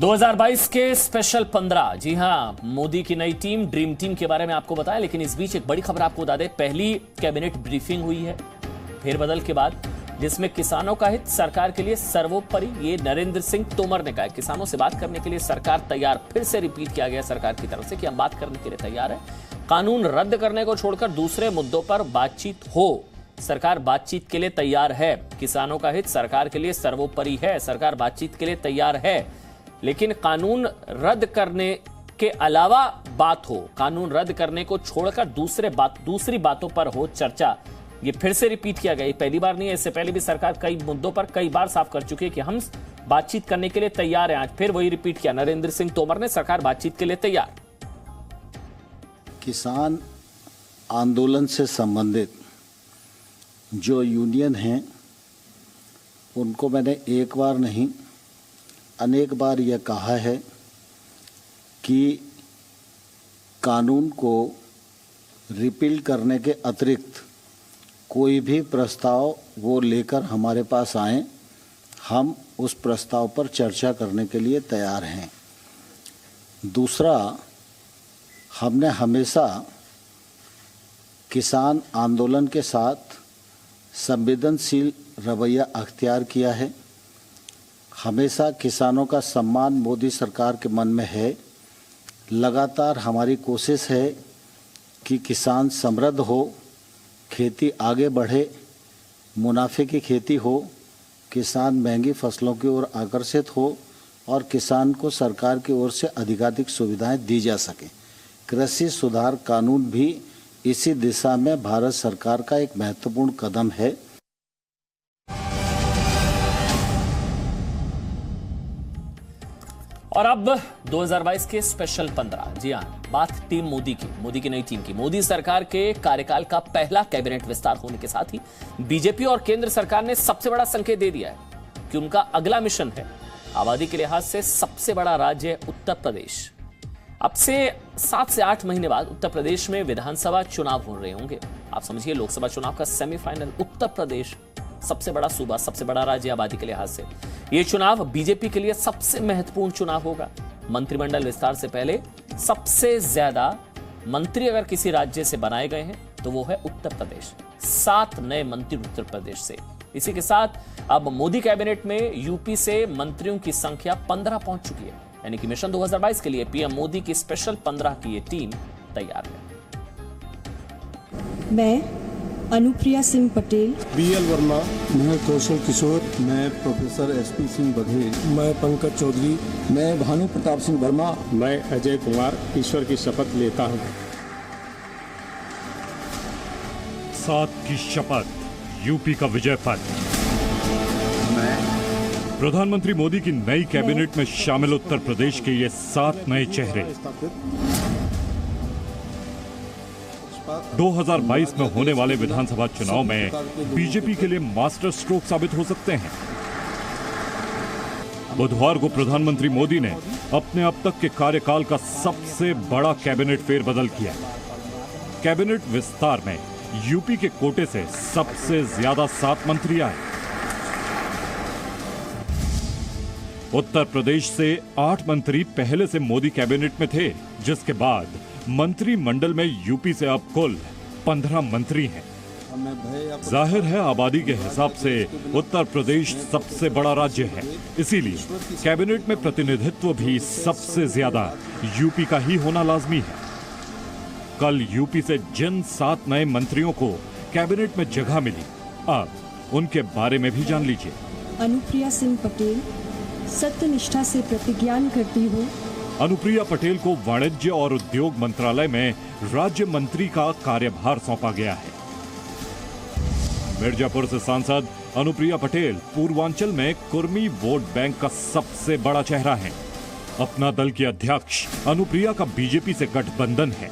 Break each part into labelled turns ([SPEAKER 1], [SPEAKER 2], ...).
[SPEAKER 1] 2022 के स्पेशल 15। जी हां, मोदी की नई टीम ड्रीम टीम के बारे में आपको बताया, लेकिन इस बीच एक बड़ी खबर आपको बता दें। पहली कैबिनेट ब्रीफिंग हुई है फेरबदल के बाद, जिसमें किसानों का हित सरकार के लिए सर्वोपरि, ये नरेंद्र सिंह तोमर ने कहा। किसानों से बात करने के लिए सरकार तैयार। फिर से रिपीट किया गया सरकार की तरफ से कि हम बात करने के लिए तैयार है। कानून रद्द करने को छोड़कर दूसरे मुद्दों पर बातचीत हो, सरकार बातचीत के लिए तैयार है। किसानों का हित सरकार के लिए सर्वोपरि है, सरकार बातचीत के लिए तैयार है, लेकिन कानून रद्द करने के अलावा बात हो, कानून रद्द करने को छोड़कर दूसरी बातों पर हो चर्चा। ये फिर से रिपीट किया गया, पहली बार नहीं है। इससे पहले भी सरकार कई मुद्दों पर कई बार साफ कर चुकी है कि हम बातचीत करने के लिए तैयार हैं। आज फिर वही रिपीट किया नरेंद्र सिंह तोमर ने, सरकार बातचीत के लिए तैयार।
[SPEAKER 2] किसान आंदोलन से संबंधित जो यूनियन हैं, उनको मैंने एक बार नहीं अनेक बार यह कहा है कि कानून को रिपील करने के अतिरिक्त कोई भी प्रस्ताव वो लेकर हमारे पास आए, हम उस प्रस्ताव पर चर्चा करने के लिए तैयार हैं। दूसरा, हमने हमेशा किसान आंदोलन के साथ संवेदनशील रवैया अख्तियार किया है। हमेशा किसानों का सम्मान मोदी सरकार के मन में है। लगातार हमारी कोशिश है कि किसान समृद्ध हो, खेती आगे बढ़े, मुनाफे की खेती हो, किसान महंगी फसलों की ओर आकर्षित हो और किसान को सरकार की ओर से अधिकाधिक सुविधाएं दी जा सकें। कृषि सुधार कानून भी इसी दिशा में भारत सरकार का एक महत्वपूर्ण कदम है।
[SPEAKER 1] और अब 2022 के स्पेशल 15। जी हां, बात टीम मोदी की नई टीम की। मोदी सरकार के कार्यकाल का पहला कैबिनेट विस्तार होने के साथ ही बीजेपी और केंद्र सरकार ने सबसे बड़ा संकेत दे दिया है कि उनका अगला मिशन है आबादी के लिहाज से सबसे बड़ा राज्य उत्तर प्रदेश। अब से 7 से 8 महीने बाद उत्तर प्रदेश में विधानसभा चुनाव हो रहे होंगे। आप समझिए, लोकसभा चुनाव का सेमीफाइनल। उत्तर प्रदेश सबसे बड़ा सूबा, सबसे बड़ा राज्य आबादी के लिहाज से। यह चुनाव बीजेपी के लिए सबसे महत्वपूर्ण चुनाव होगा। मंत्रिमंडल विस्तार से पहले सबसे ज्यादा मंत्री अगर किसी राज्य से बनाए गए हैं तो वो है उत्तर प्रदेश। 7 नए मंत्री उत्तर प्रदेश से। इसी के साथ अब मोदी कैबिनेट में यूपी से मंत्रियों की संख्या 15 पहुंच चुकी है, यानी कि मिशन 2022 के लिए पीएम मोदी की स्पेशल 15 की ये टीम तैयार है।
[SPEAKER 3] मैं अनुप्रिया सिंह पटेल,
[SPEAKER 4] बीएल वर्मा, मैं कौशल किशोर, मैं प्रोफेसर एसपी सिंह बघेल, मैं पंकज चौधरी, मैं भानु प्रताप सिंह वर्मा,
[SPEAKER 5] मैं अजय कुमार ईश्वर की शपथ लेता हूं।
[SPEAKER 6] 7 की शपथ, यूपी का विजय पथ। प्रधानमंत्री मोदी की नई कैबिनेट में शामिल उत्तर प्रदेश के ये 7 नए चेहरे 2022 में होने वाले विधानसभा चुनाव में बीजेपी के लिए मास्टर स्ट्रोक साबित हो सकते हैं। बुधवार को प्रधानमंत्री मोदी ने अपने अब तक के कार्यकाल का सबसे बड़ा कैबिनेट फेरबदल किया। कैबिनेट विस्तार में यूपी के कोटे से सबसे ज्यादा 7 मंत्री आए। उत्तर प्रदेश से 8 मंत्री पहले से मोदी कैबिनेट में थे, जिसके बाद मंत्रिमंडल में यूपी से अब कुल 15 मंत्री हैं। जाहिर है, आबादी के हिसाब से उत्तर प्रदेश सबसे बड़ा राज्य है, इसीलिए कैबिनेट में प्रतिनिधित्व भी सबसे ज्यादा यूपी का ही होना लाजमी है। कल यूपी से जिन 7 नए मंत्रियों को कैबिनेट में जगह मिली, अब उनके बारे में भी जान लीजिए।
[SPEAKER 3] अनुप्रिया सिंह पटेल, सत्यनिष्ठा से प्रतिज्ञान करती हूँ।
[SPEAKER 6] अनुप्रिया पटेल को वाणिज्य और उद्योग मंत्रालय में राज्य मंत्री का कार्यभार सौंपा गया है। मिर्जापुर से सांसद अनुप्रिया पटेल पूर्वांचल में कुर्मी वोट बैंक का सबसे बड़ा चेहरा है। अपना दल की अध्यक्ष अनुप्रिया का बीजेपी से गठबंधन है।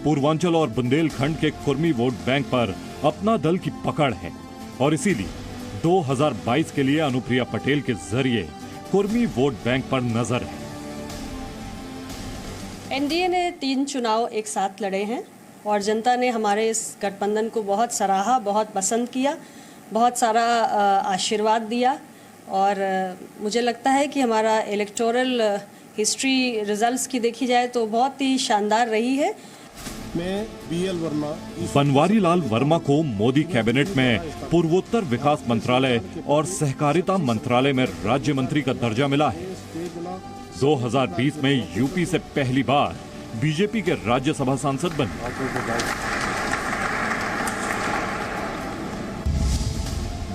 [SPEAKER 6] पूर्वांचल और बुंदेलखंड के कुर्मी वोट बैंक पर अपना दल की पकड़ है और इसीलिए 2022 के लिए अनुप्रिया पटेल के जरिए कुर्मी वोट बैंक पर नजर है।
[SPEAKER 7] एनडीए ने 3 चुनाव एक साथ लड़े हैं और जनता ने हमारे इस गठबंधन को बहुत सराहा, बहुत पसंद किया, बहुत सारा आशीर्वाद दिया और मुझे लगता है कि हमारा इलेक्टोरल हिस्ट्री रिजल्ट्स की देखी जाए तो बहुत ही शानदार रही है।
[SPEAKER 5] मैं BL वर्मा
[SPEAKER 6] बनवारी लाल वर्मा को मोदी कैबिनेट में पूर्वोत्तर विकास मंत्रालय और सहकारिता मंत्रालय में राज्य मंत्री का दर्जा मिला है। 2020 में यूपी से पहली बार बीजेपी के राज्यसभा सांसद बने।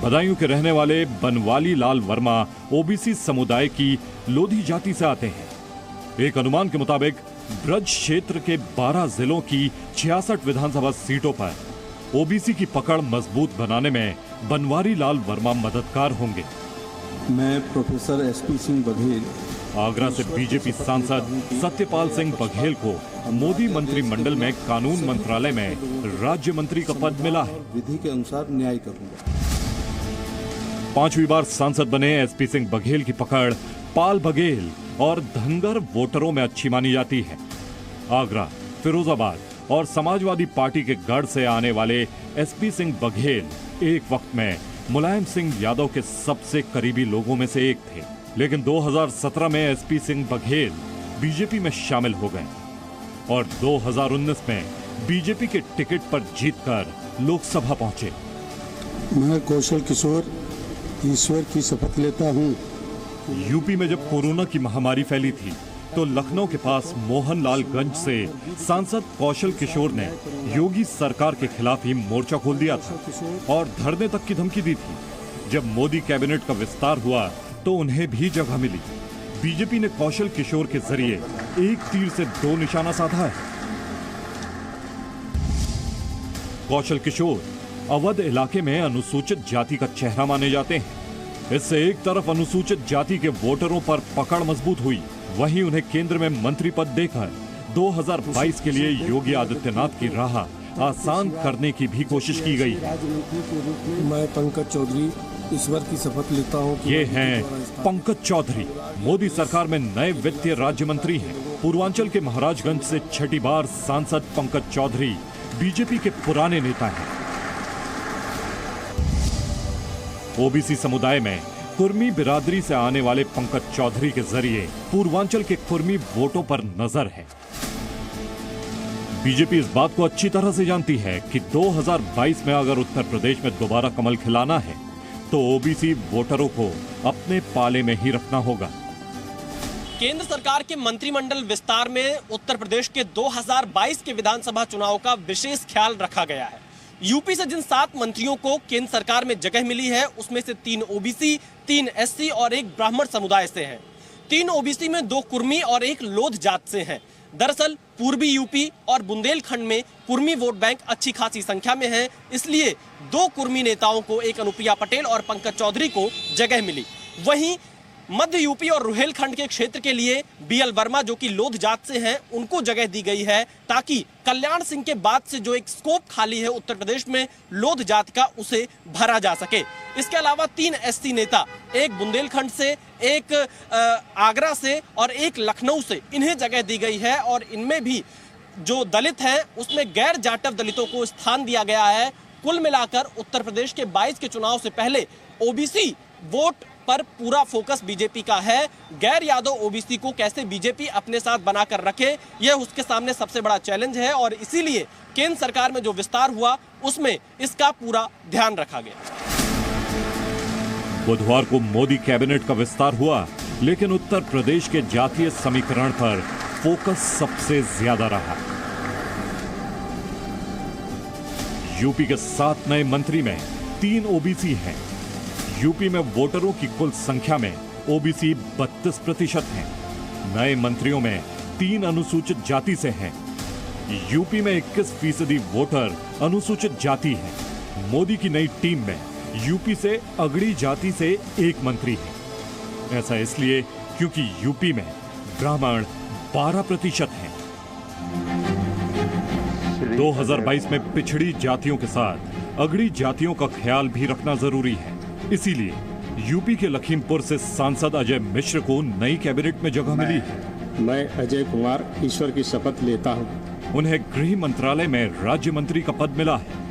[SPEAKER 6] बदायूं के रहने वाले बनवाली लाल वर्मा ओबीसी समुदाय की लोधी जाति से आते हैं। एक अनुमान के मुताबिक ब्रज क्षेत्र के 12 जिलों की 66 विधानसभा सीटों पर ओबीसी की पकड़ मजबूत बनाने में बनवारी लाल वर्मा मददगार होंगे।
[SPEAKER 4] मैं प्रोफेसर SP सिंह बघेल।
[SPEAKER 6] आगरा से बीजेपी सांसद सत्यपाल सिंह बघेल को मोदी मंत्रिमंडल में कानून मंत्रालय में राज्य मंत्री का पद मिला है।
[SPEAKER 4] विधि के अनुसार न्याय करूंगा।
[SPEAKER 6] 5वीं बार सांसद बने SP सिंह बघेल की पकड़ पाल बघेल और धनगर वोटरों में अच्छी मानी जाती है। आगरा, फिरोजाबाद और समाजवादी पार्टी के गढ़ से आने वाले SP सिंह बघेल एक वक्त में मुलायम सिंह यादव के सबसे करीबी लोगों में से एक थे, लेकिन 2017 में SP सिंह बघेल बीजेपी में शामिल हो गए और 2019 में बीजेपी के टिकट पर जीतकर लोकसभा पहुंचे।
[SPEAKER 4] मैं कौशल किशोर ईश्वर की शपथ लेता हूँ।
[SPEAKER 6] यूपी में जब कोरोना की महामारी फैली थी तो लखनऊ के पास मोहनलालगंज से सांसद कौशल किशोर ने योगी सरकार के खिलाफ ही मोर्चा खोल दिया था और धरने तक की धमकी दी थी। जब मोदी कैबिनेट का विस्तार हुआ तो उन्हें भी जगह मिली। बीजेपी ने कौशल किशोर के जरिए एक तीर से 2 निशाना साधा है। कौशल किशोर अवध इलाके में अनुसूचित जाति का चेहरा माने जाते हैं। इससे एक तरफ अनुसूचित जाति के वोटरों पर पकड़ मजबूत हुई, वहीं उन्हें केंद्र में मंत्री पद देकर 2022 के लिए योगी आदित्यनाथ की राह आसान करने की भी कोशिश की गई।
[SPEAKER 4] मैं पंकज चौधरी ईश्वर की शपथ लेता हूँ।
[SPEAKER 6] ये हैं पंकज चौधरी, मोदी सरकार में नए वित्तीय राज्य मंत्री हैं। पूर्वांचल के महाराजगंज से 6ठी बार सांसद पंकज चौधरी बीजेपी के पुराने नेता हैं। ओबीसी समुदाय में कुर्मी बिरादरी से आने वाले पंकज चौधरी के जरिए पूर्वांचल के कुर्मी वोटों पर नजर है। बीजेपी इस बात को अच्छी तरह से जानती है कि 2022 में अगर उत्तर प्रदेश में दोबारा कमल खिलाना है तो ओबीसी वोटरों को अपने पाले में ही रखना होगा।
[SPEAKER 8] केंद्र सरकार के मंत्रिमंडल विस्तार में उत्तर प्रदेश के 2022 के विधानसभा चुनाव का विशेष ख्याल रखा गया है। यूपी से जिन 7 मंत्रियों को केंद्र सरकार में जगह मिली है उसमें से 3 ओबीसी, 3 एससी और 1 ब्राह्मण समुदाय से हैं। 3 ओबीसी में 2 कुर्मी और 1 लोध जात से हैं। दरअसल पूर्वी यूपी और बुंदेलखंड में कुर्मी वोट बैंक अच्छी खासी संख्या में है, इसलिए 2 कुर्मी नेताओं को, एक अनुप्रिया पटेल और पंकज चौधरी को जगह मिली। वहीं मध्य यूपी और रुहेलखंड के क्षेत्र के लिए BL वर्मा जो कि लोध जात से हैं, उनको जगह दी गई है ताकि कल्याण सिंह के बाद से जो एक स्कोप खाली है उत्तर प्रदेश में लोध जात का, उसे भरा जा सके। इसके अलावा 3 एससी नेता, एक बुंदेलखंड से, एक आगरा से और एक लखनऊ से, इन्हें जगह दी गई है और इनमें भी जो दलित हैं उसमें गैर जाटव दलितों को स्थान दिया गया है। कुल मिलाकर उत्तर प्रदेश के 22 के चुनाव से पहले ओबीसी वोट पर पूरा फोकस बीजेपी का है। गैर यादव ओबीसी को कैसे बीजेपी अपने साथ बनाकर रखे, यह उसके सामने सबसे बड़ा चैलेंज है और इसीलिए केंद्र सरकार में जो विस्तार हुआ उसमें इसका पूरा ध्यान रखा गया।
[SPEAKER 6] बुधवार को मोदी कैबिनेट का विस्तार हुआ, लेकिन उत्तर प्रदेश के जातीय समीकरण पर फोकस सबसे ज्यादा रहा। यूपी के 7 नए मंत्री में 3 ओबीसी हैं। यूपी में वोटरों की कुल संख्या में ओबीसी 32% हैं। नए मंत्रियों में 3 अनुसूचित जाति से हैं। यूपी में 21% वोटर अनुसूचित जाति हैं। मोदी की नई टीम में यूपी से अगड़ी जाति से 1 मंत्री है। ऐसा इसलिए क्योंकि यूपी में ब्राह्मण 12% हैं। 2022 में पिछड़ी जातियों के साथ अगड़ी जातियों का ख्याल भी रखना जरूरी है। इसीलिए यूपी के लखीमपुर से सांसद अजय मिश्र को नई कैबिनेट में जगह मिली है।
[SPEAKER 5] मैं अजय कुमार ईश्वर की शपथ लेता हूं।
[SPEAKER 6] उन्हें गृह मंत्रालय में राज्य मंत्री का पद मिला है।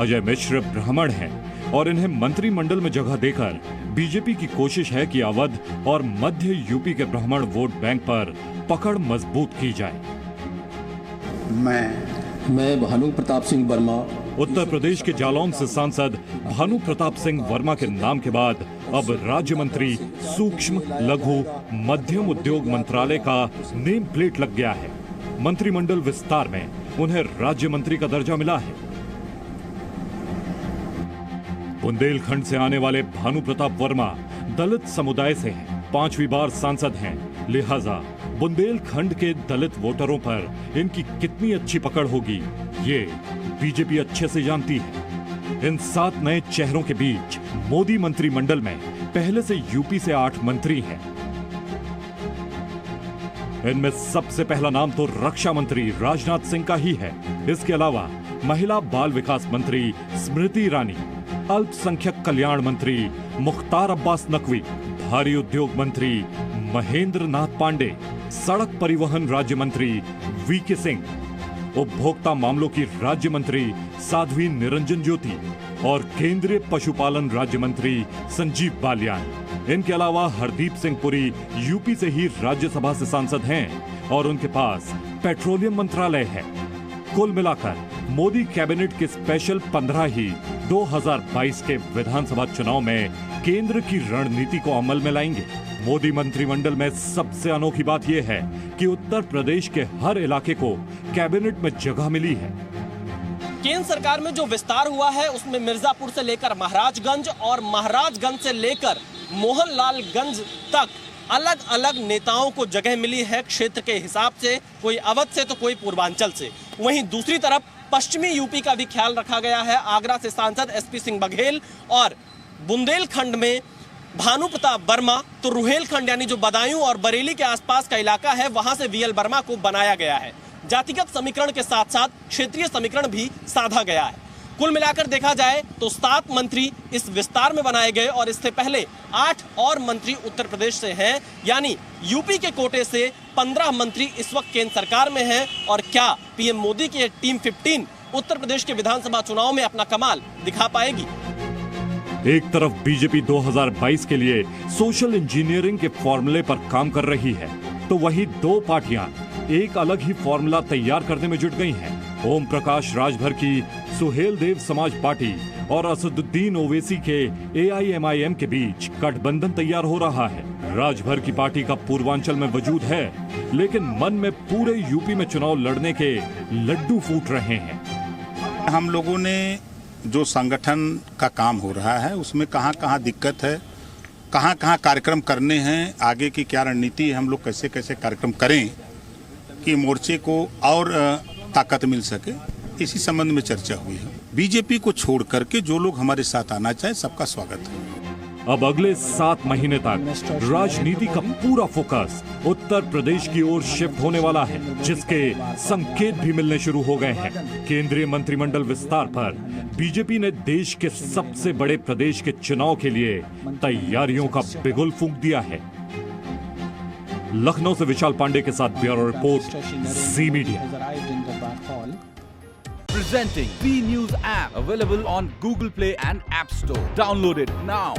[SPEAKER 6] अजय मिश्र ब्राह्मण हैं और इन्हें मंत्रिमंडल में जगह देकर बीजेपी की कोशिश है कि अवध और मध्य यूपी के ब्राह्मण वोट बैंक पर पकड़ मजबूत की जाए।
[SPEAKER 4] मैं भानु प्रताप सिंह वर्मा
[SPEAKER 6] उत्तर प्रदेश के जालौन से सांसद भानु प्रताप सिंह वर्मा के नाम के बाद अब राज्य मंत्री सूक्ष्म लघु मध्यम उद्योग मंत्रालय का नेम प्लेट लग गया है। मंत्रिमंडल विस्तार में उन्हें राज्य मंत्री का दर्जा मिला है। बुंदेलखंड से आने वाले भानु प्रताप वर्मा दलित समुदाय से हैं, 5वीं बार सांसद हैं, लिहाजा बुंदेलखंड के दलित वोटरों पर इनकी कितनी अच्छी पकड़ होगी ये बीजेपी अच्छे से जानती है। इन 7 नए चेहरों के बीच मोदी मंत्रिमंडल में पहले से यूपी से 8 मंत्री हैं। इनमें सबसे पहला नाम तो रक्षा मंत्री राजनाथ सिंह का ही है। इसके अलावा महिला बाल विकास मंत्री स्मृति ईरानी, अल्पसंख्यक कल्याण मंत्री मुख्तार अब्बास नकवी, भारी उद्योग मंत्री महेंद्र नाथ पांडे, सड़क परिवहन राज्य मंत्री वीके सिंह, उपभोक्ता मामलों की राज्य मंत्री साध्वी निरंजन ज्योति और केंद्रीय पशुपालन राज्य मंत्री संजीव बालियान। इनके अलावा हरदीप सिंह पुरी यूपी से ही राज्यसभा से सांसद हैं और उनके पास पेट्रोलियम मंत्रालय है। कुल मिलाकर मोदी कैबिनेट के स्पेशल 15 ही 2022 के विधानसभा चुनाव में केंद्र की रणनीति को अमल में लाएंगे। मोदी मंत्रिमंडल में सबसे अनोखी बात यह है कि उत्तर प्रदेश के हर इलाके को कैबिनेट में जगह मिली है।
[SPEAKER 8] केंद्र सरकार में जो विस्तार हुआ है उसमें मिर्जापुर से लेकर महाराजगंज और महाराजगंज से लेकर मोहनलालगंज तक अलग अलग नेताओं को जगह मिली है क्षेत्र के हिसाब से, कोई अवध से तो कोई पूर्वांचल से। वहीं दूसरी तरफ पश्चिमी यूपी का भी ख्याल रखा गया है। आगरा से सांसद एसपी सिंह बघेल और बुंदेलखंड में भानु प्रताप वर्मा, तो रुहेलखंड यानी जो बदायूं और बरेली के आसपास का इलाका है वहां से वीएल वर्मा को बनाया गया है। जातिगत समीकरण के साथ साथ क्षेत्रीय समीकरण भी साधा गया है। कुल मिलाकर देखा जाए तो 7 मंत्री इस विस्तार में बनाए गए और इससे पहले 8 और मंत्री उत्तर प्रदेश से हैं, यानी यूपी के कोटे से 15 मंत्री इस वक्त केंद्र सरकार में हैं। और क्या पीएम मोदी की टीम 15 उत्तर प्रदेश के विधानसभा चुनाव में अपना कमाल दिखा पाएगी?
[SPEAKER 6] एक तरफ बीजेपी 2022 के लिए सोशल इंजीनियरिंग के फॉर्मूले पर काम कर रही है, तो वही 2 पार्टियां एक अलग ही फॉर्मूला तैयार करने में जुट गई हैं। ओम प्रकाश राजभर की सुहेल देव समाज पार्टी और असदुद्दीन ओवैसी के AIMIM के बीच गठबंधन तैयार हो रहा है। राजभर की पार्टी का पूर्वांचल में वजूद है, लेकिन मन में पूरे यूपी में चुनाव लड़ने के लड्डू फूट रहे हैं।
[SPEAKER 9] हम लोगों ने जो संगठन का काम हो रहा है उसमें कहाँ कहाँ दिक्कत है, कहाँ कहाँ कार्यक्रम करने हैं, आगे की क्या रणनीति है, हम लोग कैसे कैसे कार्यक्रम करें कि मोर्चे को और ताकत मिल सके, इसी संबंध में चर्चा हुई है। बीजेपी को छोड़ करके जो लोग हमारे साथ आना चाहे सबका स्वागत है।
[SPEAKER 6] अब अगले 7 महीने तक राजनीति का पूरा फोकस उत्तर प्रदेश की ओर शिफ्ट होने वाला है, जिसके संकेत भी मिलने शुरू हो गए हैं। केंद्रीय मंत्रिमंडल विस्तार पर बीजेपी ने देश के सबसे बड़े प्रदेश के चुनाव के लिए तैयारियों का बिगुल फूंक दिया है। लखनऊ से विशाल पांडे के साथ bureau report, ji media.
[SPEAKER 10] Presenting B News app, available on Google Play and App Store. Download it now.